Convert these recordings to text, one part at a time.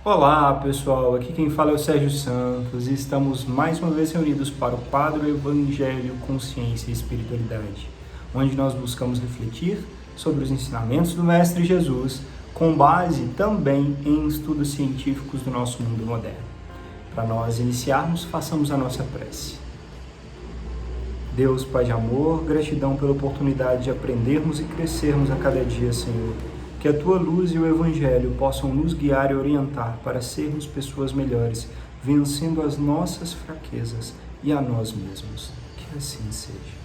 Olá pessoal, aqui quem fala é o Sérgio Santos e estamos mais uma vez reunidos para o Padre Evangelho, Consciência e Espiritualidade, onde nós buscamos refletir sobre os ensinamentos do Mestre Jesus, com base também em estudos científicos do nosso mundo moderno. Para nós iniciarmos, façamos a nossa prece. Deus, Pai de amor, gratidão pela oportunidade de aprendermos e crescermos a cada dia, Senhor. Que a Tua luz e o Evangelho possam nos guiar e orientar para sermos pessoas melhores, vencendo as nossas fraquezas e a nós mesmos. Que assim seja.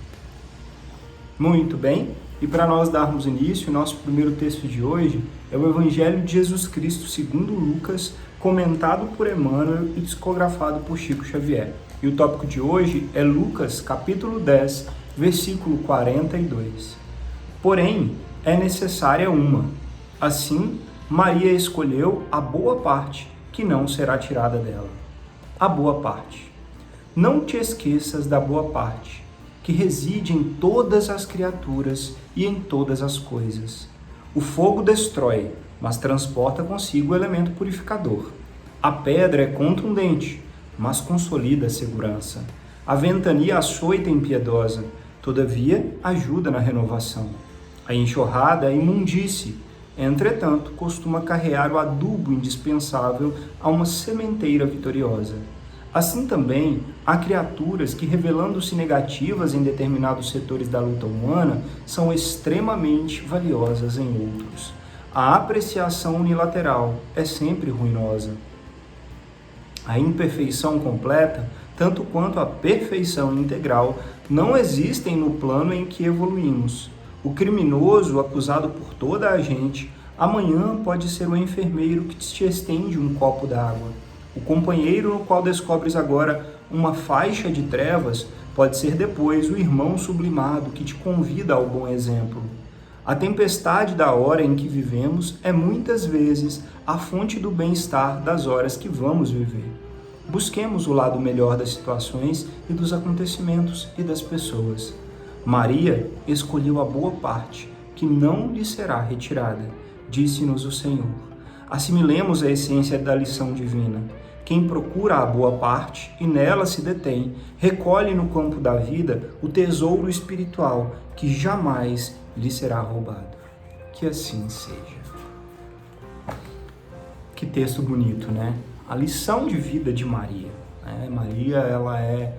Muito bem, e para nós darmos início, o nosso primeiro texto de hoje é o Evangelho de Jesus Cristo segundo Lucas, comentado por Emmanuel e psicografado por Chico Xavier. E o tópico de hoje é Lucas, capítulo 10, versículo 42. Porém, é necessária uma. Assim, Maria escolheu a boa parte, que não será tirada dela. A boa parte. Não te esqueças da boa parte, que reside em todas as criaturas e em todas as coisas. O fogo destrói, mas transporta consigo o elemento purificador. A pedra é contundente, mas consolida a segurança. A ventania açoita e impiedosa, todavia ajuda na renovação. A enxurrada é imundície, entretanto, costuma carregar o adubo indispensável a uma sementeira vitoriosa. Assim também, há criaturas que, revelando-se negativas em determinados setores da luta humana, são extremamente valiosas em outros. A apreciação unilateral é sempre ruinosa. A imperfeição completa, tanto quanto a perfeição integral, não existem no plano em que evoluímos. O criminoso, acusado por toda a gente, amanhã pode ser o enfermeiro que te estende um copo d'água. O companheiro no qual descobres agora uma faixa de trevas pode ser depois o irmão sublimado que te convida ao bom exemplo. A tempestade da hora em que vivemos é muitas vezes a fonte do bem-estar das horas que vamos viver. Busquemos o lado melhor das situações e dos acontecimentos e das pessoas. Maria escolheu a boa parte, que não lhe será retirada, disse-nos o Senhor. Assimilemos a essência da lição divina. Quem procura a boa parte e nela se detém, recolhe no campo da vida o tesouro espiritual que jamais lhe será roubado. Que assim seja. Que texto bonito, né? A lição de vida de Maria. Né? Maria, ela é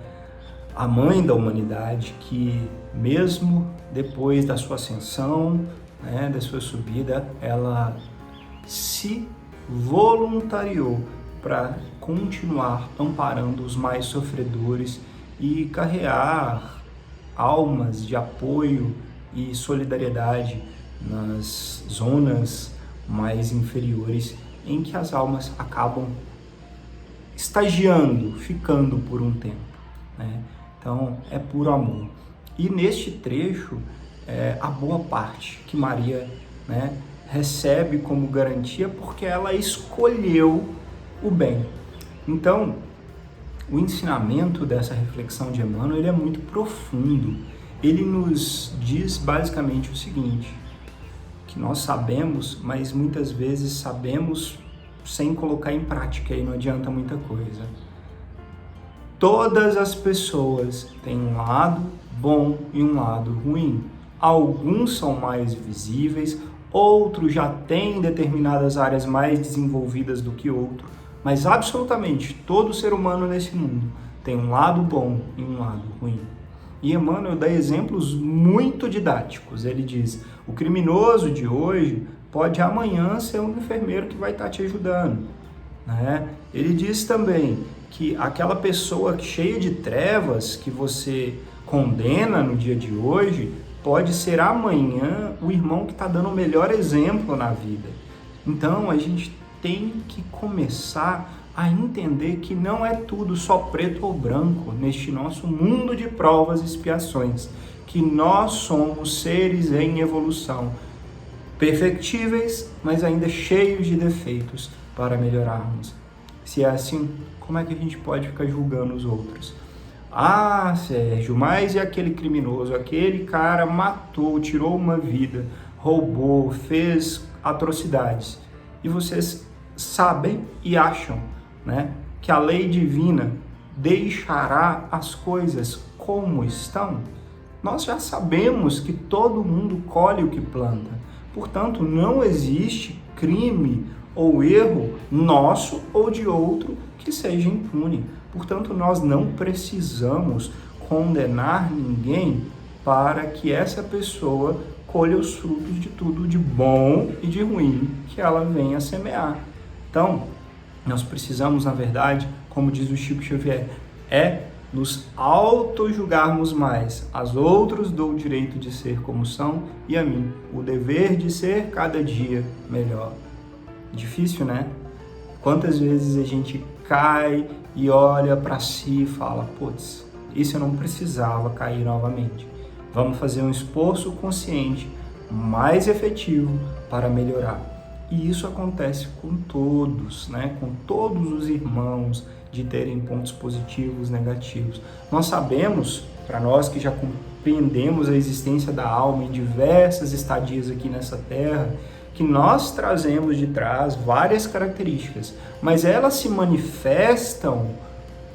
a mãe da humanidade que, mesmo depois da sua ascensão, né, da sua subida, ela se voluntariou para continuar amparando os mais sofredores e carregar almas de apoio e solidariedade nas zonas mais inferiores em que as almas acabam estagiando, ficando por um tempo, né? Então, é puro amor. E neste trecho, a boa parte que Maria, né, recebe como garantia porque ela escolheu o bem. Então, o ensinamento dessa reflexão de Emmanuel, ele é muito profundo. Ele nos diz basicamente o seguinte, que nós sabemos, mas muitas vezes sabemos sem colocar em prática e não adianta muita coisa. Todas as pessoas têm um lado bom e um lado ruim. Alguns são mais visíveis, outros já têm determinadas áreas mais desenvolvidas do que outros, mas absolutamente todo ser humano nesse mundo tem um lado bom e um lado ruim. E Emmanuel dá exemplos muito didáticos. Ele diz, o criminoso de hoje pode amanhã ser um enfermeiro que vai estar te ajudando, né? Ele diz também que aquela pessoa cheia de trevas que você condena no dia de hoje pode ser amanhã o irmão que está dando o melhor exemplo na vida. Então a gente tem que começar a entender que não é tudo só preto ou branco neste nosso mundo de provas e expiações, que nós somos seres em evolução, perfectíveis, mas ainda cheios de defeitos para melhorarmos. Se é assim, como é que a gente pode ficar julgando os outros? Ah, Sérgio, mas é aquele criminoso, aquele cara matou, tirou uma vida, roubou, fez atrocidades. E vocês sabem e acham, né, que a lei divina deixará as coisas como estão. Nós já sabemos que todo mundo colhe o que planta. Portanto, não existe crime ou erro nosso ou de outro que seja impune. Portanto, nós não precisamos condenar ninguém para que essa pessoa colha os frutos de tudo de bom e de ruim que ela venha a semear. Então, nós precisamos, na verdade, como diz o Chico Xavier, nos auto-julgarmos mais. Aos outros dou o direito de ser como são e a mim o dever de ser cada dia melhor. Difícil, né? Quantas vezes a gente cai e olha para si e fala, putz, isso eu não precisava cair novamente. Vamos fazer um esforço consciente, mais efetivo para melhorar. E isso acontece com todos, né? Com todos os irmãos, de terem pontos positivos, negativos. Nós sabemos, para nós que já compreendemos a existência da alma em diversas estadias aqui nessa terra, que nós trazemos de trás várias características, mas elas se manifestam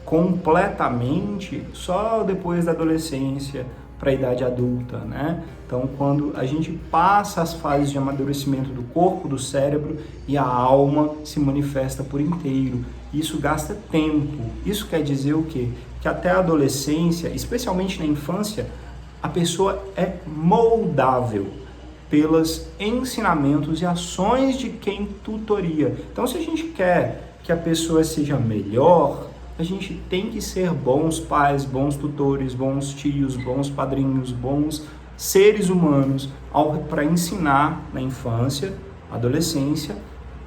completamente só depois da adolescência para a idade adulta, né? Então, quando a gente passa as fases de amadurecimento do corpo, do cérebro e a alma se manifesta por inteiro. Isso gasta tempo. Isso quer dizer o quê? Que até a adolescência, especialmente na infância, a pessoa é moldável pelos ensinamentos e ações de quem tutoria. Então, se a gente quer que a pessoa seja melhor, a gente tem que ser bons pais, bons tutores, bons tios, bons padrinhos, bons seres humanos para ensinar na infância, adolescência,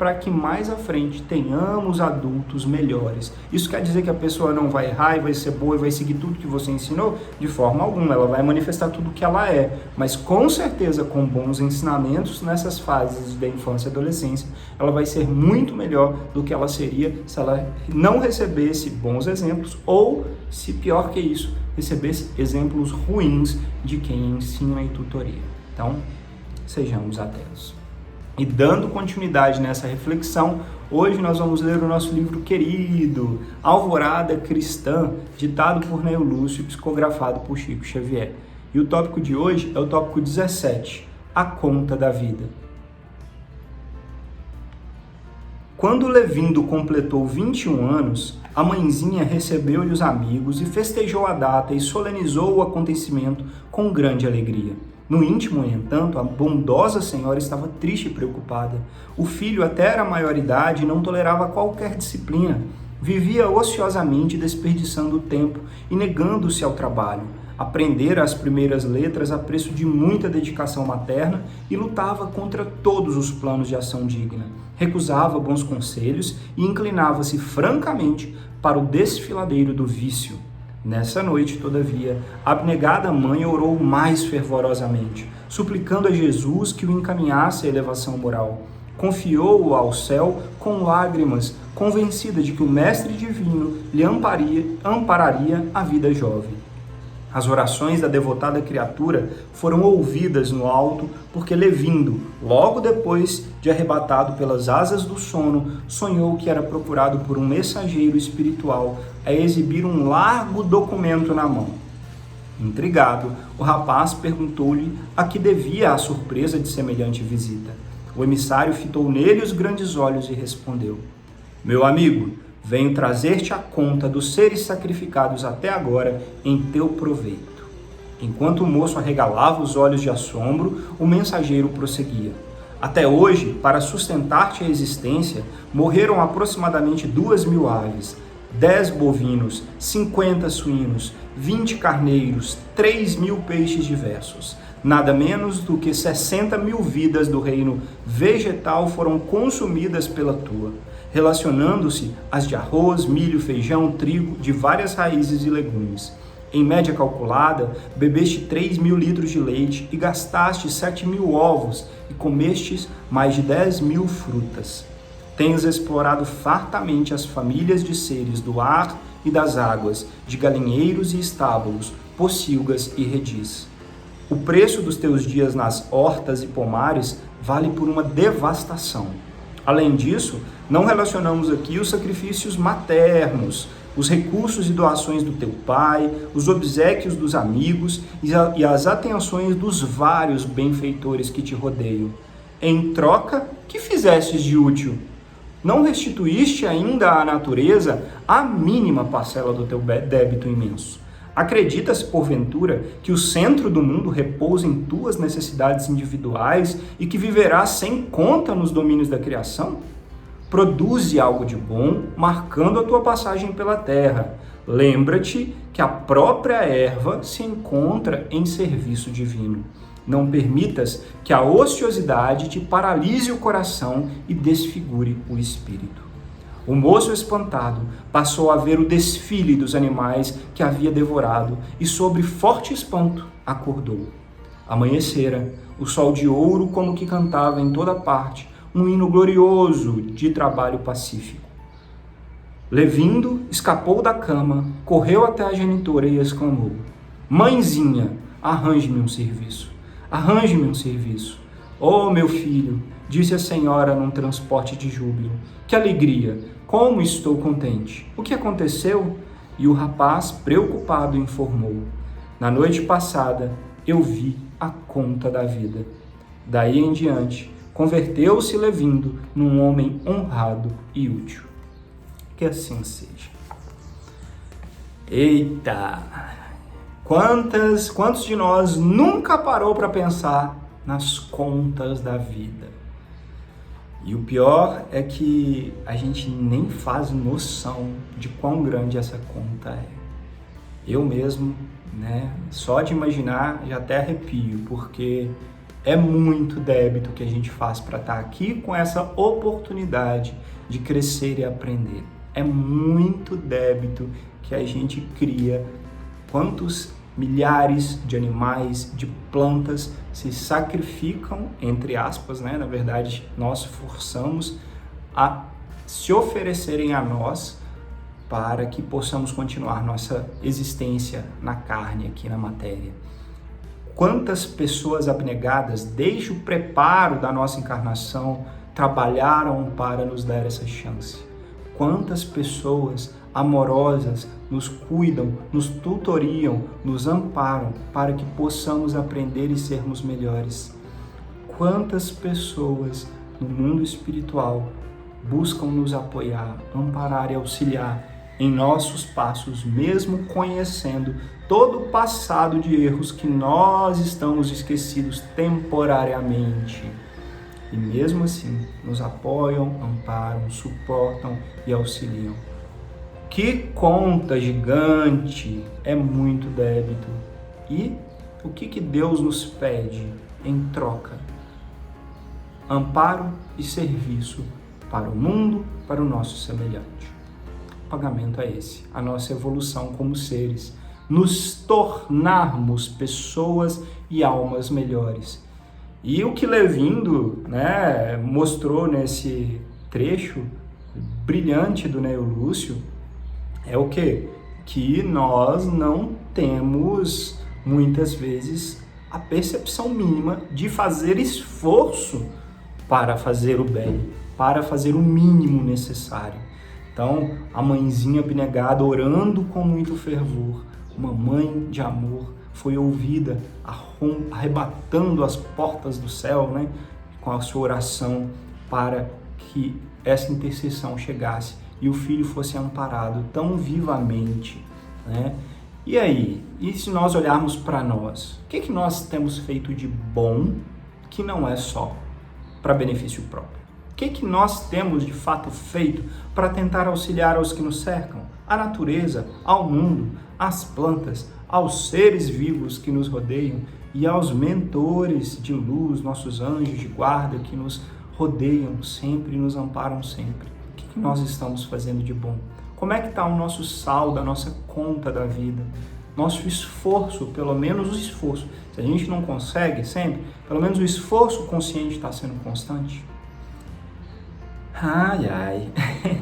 para que mais à frente tenhamos adultos melhores. Isso quer dizer que a pessoa não vai errar e vai ser boa e vai seguir tudo que você ensinou? De forma alguma, ela vai manifestar tudo o que ela é, mas com certeza com bons ensinamentos nessas fases da infância e adolescência, ela vai ser muito melhor do que ela seria se ela não recebesse bons exemplos ou, se pior que isso, recebesse exemplos ruins de quem ensina e tutoria. Então, sejamos atentos. E dando continuidade nessa reflexão, hoje nós vamos ler o nosso livro querido, Alvorada Cristã, ditado por Neio Lúcio e psicografado por Chico Xavier. E o tópico de hoje é o tópico 17, a conta da vida. Quando Levindo completou 21 anos, a mãezinha recebeu-lhe os amigos e festejou a data e solenizou o acontecimento com grande alegria. No íntimo, no entanto, a bondosa senhora estava triste e preocupada. O filho até era maioridade e não tolerava qualquer disciplina. Vivia ociosamente desperdiçando o tempo e negando-se ao trabalho. Aprendera as primeiras letras a preço de muita dedicação materna e lutava contra todos os planos de ação digna. Recusava bons conselhos e inclinava-se francamente para o desfiladeiro do vício. Nessa noite, todavia, a abnegada mãe orou mais fervorosamente, suplicando a Jesus que o encaminhasse à elevação moral. Confiou-o ao céu com lágrimas, convencida de que o Mestre Divino lhe ampararia a vida jovem. As orações da devotada criatura foram ouvidas no alto, porque Levindo, logo depois de arrebatado pelas asas do sono, sonhou que era procurado por um mensageiro espiritual a exibir um largo documento na mão. Intrigado, o rapaz perguntou-lhe a que devia a surpresa de semelhante visita. O emissário fitou nele os grandes olhos e respondeu: Meu amigo, venho trazer-te a conta dos seres sacrificados até agora em teu proveito. Enquanto o moço arregalava os olhos de assombro, o mensageiro prosseguia. Até hoje, para sustentar-te a existência, morreram aproximadamente 2.000 aves, 10 bovinos, 50 suínos, 20 carneiros, 3.000 peixes diversos. Nada menos do que 60.000 vidas do reino vegetal foram consumidas pela tua, relacionando-se às de arroz, milho, feijão, trigo, de várias raízes e legumes. Em média calculada, bebeste 3.000 litros de leite e gastaste 7.000 ovos e comestes mais de 10.000 frutas. Tens explorado fartamente as famílias de seres do ar e das águas, de galinheiros e estábulos, pocilgas e redis. O preço dos teus dias nas hortas e pomares vale por uma devastação. Além disso, não relacionamos aqui os sacrifícios maternos, os recursos e doações do teu pai, os obséquios dos amigos e as atenções dos vários benfeitores que te rodeiam. Em troca, que fizestes de útil? Não restituíste ainda à natureza a mínima parcela do teu débito imenso. Acreditas, porventura, que o centro do mundo repousa em tuas necessidades individuais e que viverás sem conta nos domínios da criação? Produze algo de bom, marcando a tua passagem pela terra. Lembra-te que a própria erva se encontra em serviço divino. Não permitas que a ociosidade te paralise o coração e desfigure o espírito. O moço espantado passou a ver o desfile dos animais que havia devorado e, sobre forte espanto, acordou. Amanhecera, o sol de ouro como que cantava em toda parte um hino glorioso de trabalho pacífico. Levindo, escapou da cama, correu até a genitora e exclamou: Mãezinha, arranje-me um serviço. Arranje-me um serviço. Oh, meu filho, disse a senhora num transporte de júbilo. Que alegria! Como estou contente! O que aconteceu? E o rapaz, preocupado, informou. Na noite passada, eu vi a conta da vida. Daí em diante, converteu-se Levindo num homem honrado e útil. Que assim seja. Eita! Quantos de nós nunca parou para pensar nas contas da vida? E o pior é que a gente nem faz noção de quão grande essa conta é. Eu mesmo, só de imaginar já até arrepio, porque é muito débito que a gente faz para estar aqui com essa oportunidade de crescer e aprender. É muito débito que a gente cria. Quantos milhares de animais, de plantas se sacrificam, entre aspas, na verdade, nós forçamos a se oferecerem a nós para que possamos continuar nossa existência na carne, aqui na matéria. Quantas pessoas abnegadas, desde o preparo da nossa encarnação, trabalharam para nos dar essa chance? Quantas pessoas amorosas nos cuidam, nos tutoriam, nos amparam para que possamos aprender e sermos melhores? Quantas pessoas no mundo espiritual buscam nos apoiar, amparar e auxiliar em nossos passos, mesmo conhecendo todo o passado de erros que nós estamos esquecidos temporariamente. E mesmo assim, nos apoiam, amparam, suportam e auxiliam. Que conta gigante! É muito débito. E o que Deus nos pede em troca? Amparo e serviço para o mundo, para o nosso semelhante. O pagamento é esse, a nossa evolução como seres, nos tornarmos pessoas e almas melhores. E o que Levindo, mostrou nesse trecho brilhante do Neo Lúcio é o quê? Que nós não temos, muitas vezes, a percepção mínima de fazer esforço para fazer o bem, para fazer o mínimo necessário. Então, a mãezinha abnegada, orando com muito fervor, uma mãe de amor, foi ouvida, arrebatando as portas do céu, com a sua oração, para que essa intercessão chegasse e o filho fosse amparado tão vivamente. E aí? E se nós olharmos para nós? O que nós temos feito de bom que não é só para benefício próprio? O que nós temos de fato feito para tentar auxiliar aos que nos cercam? À natureza, ao mundo, às plantas, aos seres vivos que nos rodeiam e aos mentores de luz, nossos anjos de guarda que nos rodeiam sempre e nos amparam sempre. O que nós estamos fazendo de bom? Como é que está o nosso saldo, a nossa conta da vida? Nosso esforço, pelo menos o esforço. Se a gente não consegue sempre, pelo menos o esforço consciente está sendo constante?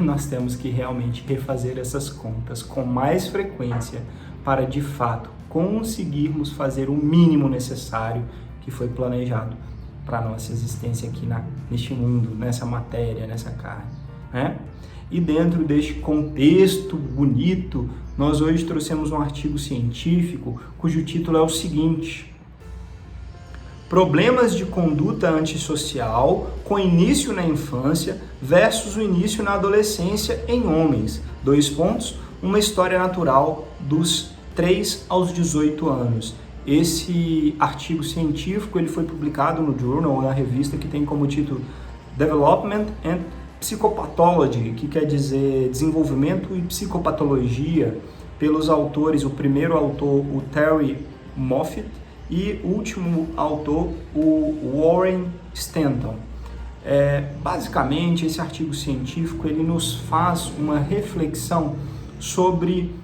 Nós temos que realmente refazer essas contas com mais frequência para, de fato, conseguirmos fazer o mínimo necessário que foi planejado para a nossa existência aqui neste mundo, nessa matéria, nessa carne, né? E dentro deste contexto bonito, nós hoje trouxemos um artigo científico cujo título é o seguinte: Problemas de conduta antissocial com início na infância versus o início na adolescência em homens. 2 pontos, uma história natural dos 3 aos 18 anos. Esse artigo científico ele foi publicado no Journal, na revista que tem como título Development and Psychopathology, que quer dizer desenvolvimento e psicopatologia, pelos autores, o primeiro autor, o Terry Moffitt, e o último autor, o Warren Stanton. Basicamente, esse artigo científico ele nos faz uma reflexão sobre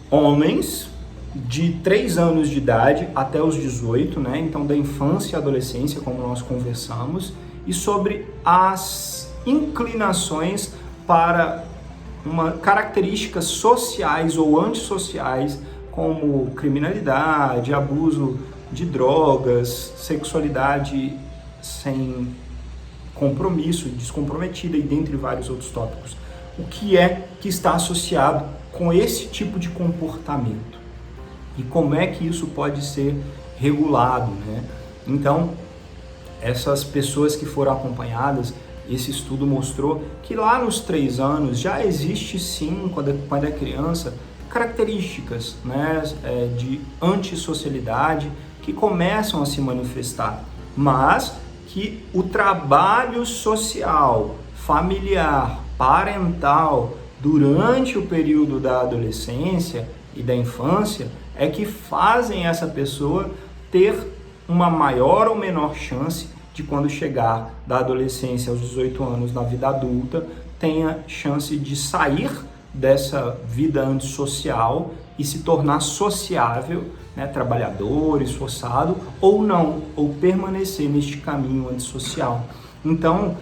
homens de 3 anos de idade até os 18, né? Então da infância e adolescência, como nós conversamos, e sobre as inclinações para características sociais ou antissociais, como criminalidade, abuso de drogas, sexualidade sem compromisso, descomprometida, e dentre vários outros tópicos. O que é que está associado com esse tipo de comportamento? E como é que isso pode ser regulado, né? Então, essas pessoas que foram acompanhadas, esse estudo mostrou que lá nos 3 anos já existe sim, quando é criança, características, né, de antissocialidade que começam a se manifestar, mas que o trabalho social, familiar, parental, durante o período da adolescência e da infância, é que fazem essa pessoa ter uma maior ou menor chance de, quando chegar da adolescência aos 18 anos na vida adulta, tenha chance de sair dessa vida antissocial e se tornar sociável, né, trabalhador, esforçado, ou não, ou permanecer neste caminho antissocial. Então,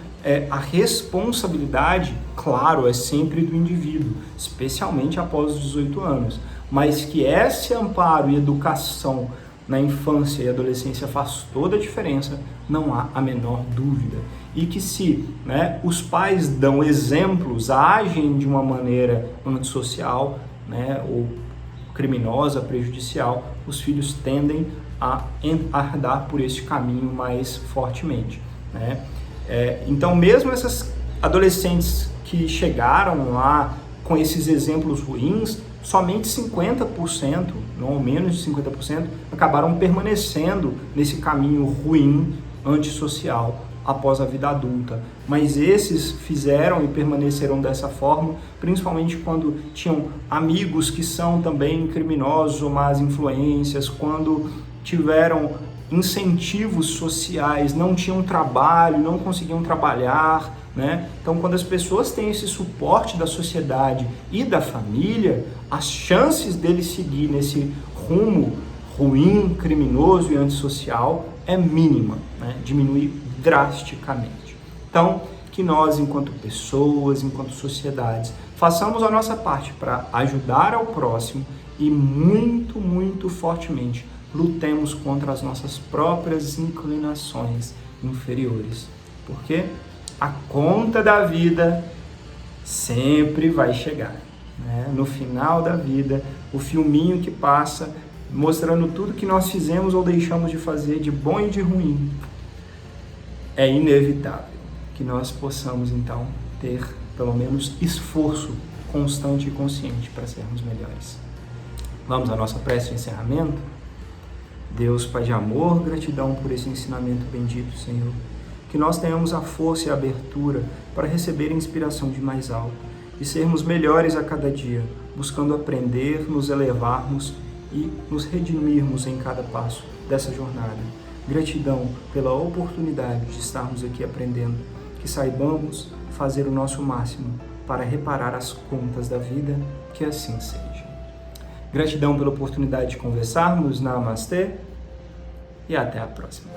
a responsabilidade, claro, é sempre do indivíduo, especialmente após os 18 anos, mas que esse amparo e educação na infância e adolescência faz toda a diferença, não há a menor dúvida. E que se, né, os pais dão exemplos, agem de uma maneira antissocial, né, ou criminosa, prejudicial, os filhos tendem a andar por esse caminho mais fortemente, né? Então, mesmo essas adolescentes que chegaram lá com esses exemplos ruins, somente 50%, não menos de 50%, acabaram permanecendo nesse caminho ruim, antissocial, após a vida adulta. Mas esses fizeram e permaneceram dessa forma, principalmente quando tinham amigos que são também criminosos ou más influências, quando tiveram incentivos sociais, não tinham trabalho, não conseguiam trabalhar, né? Então, quando as pessoas têm esse suporte da sociedade e da família, as chances deles seguir nesse rumo ruim, criminoso e antissocial é mínima, né? Diminui drasticamente. Então, que nós, enquanto pessoas, enquanto sociedades, façamos a nossa parte para ajudar ao próximo e muito, muito fortemente lutemos contra as nossas próprias inclinações inferiores. Porque a conta da vida sempre vai chegar, né? No final da vida, o filminho que passa mostrando tudo que nós fizemos ou deixamos de fazer, de bom e de ruim, é inevitável que nós possamos, então, ter pelo menos esforço constante e consciente para sermos melhores. Vamos à nossa prece de encerramento? Deus, Pai de amor, gratidão por esse ensinamento bendito, Senhor. Que nós tenhamos a força e a abertura para receber a inspiração de mais alto e sermos melhores a cada dia, buscando aprender, nos elevarmos e nos redimirmos em cada passo dessa jornada. Gratidão pela oportunidade de estarmos aqui aprendendo, que saibamos fazer o nosso máximo para reparar as contas da vida, que assim seja. Gratidão pela oportunidade de conversarmos. Namastê e até a próxima.